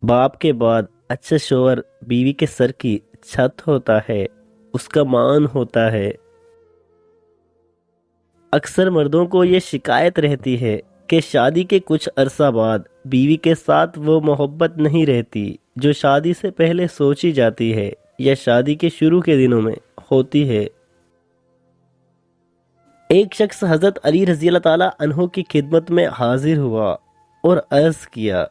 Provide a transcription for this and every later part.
बाप के बाद अच्छा शौहर बीवी के सर की छत होता है, उसका मान होता है। अक्सर मर्दों को ये शिकायत रहती है कि शादी के कुछ अरसा बाद बीवी के साथ वो मोहब्बत नहीं रहती जो शादी से पहले सोची जाती है या शादी के शुरू के दिनों में होती है। एक शख्स हजरत अली रजी अल्लाह ताला अन्हो की खिदमत में हाजिर हुआ और अर्ज किया,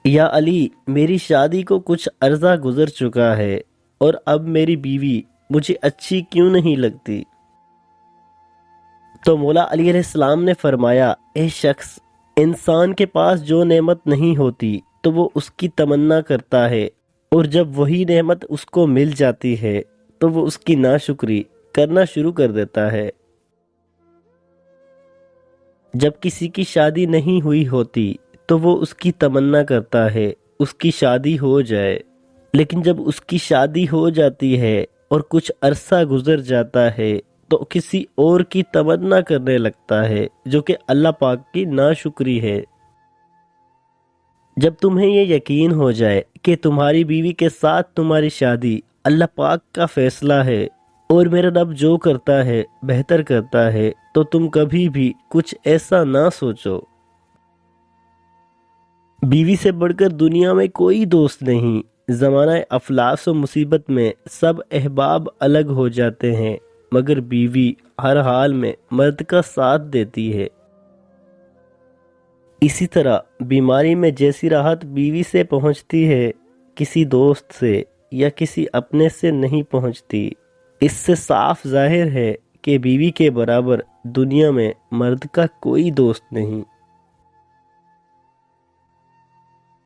या अली, मेरी शादी को कुछ अरसा गुजर चुका है और अब मेरी बीवी मुझे अच्छी क्यों नहीं लगती। तो मौला अली अलैहिस्सलाम ने फरमाया, ए शख्स, इंसान के पास जो नेमत नहीं होती तो वो उसकी तमन्ना करता है, और जब वही नेमत उसको मिल जाती है तो वो उसकी नाशुक्री करना शुरू कर देता है। जब किसी की शादी नहीं हुई होती तो वो उसकी तमन्ना करता है उसकी शादी हो जाए, लेकिन जब उसकी शादी हो जाती है और कुछ अरसा गुजर जाता है तो किसी और की तमन्ना करने लगता है, जो कि अल्लाह पाक की नाशुक्री है। जब तुम्हें ये यकीन हो जाए कि तुम्हारी बीवी के साथ तुम्हारी शादी अल्लाह पाक का फैसला है और मेरा रब जो करता है बेहतर करता है, तो तुम कभी भी कुछ ऐसा ना सोचो। बीवी से बढ़कर दुनिया में कोई दोस्त नहीं। ज़माना अफलास व मुसीबत में सब अहबाब अलग हो जाते हैं, मगर बीवी हर हाल में मर्द का साथ देती है। इसी तरह बीमारी में जैसी राहत बीवी से पहुंचती है, किसी दोस्त से या किसी अपने से नहीं पहुंचती। इससे साफ जाहिर है कि बीवी के बराबर दुनिया में मर्द का कोई दोस्त नहीं।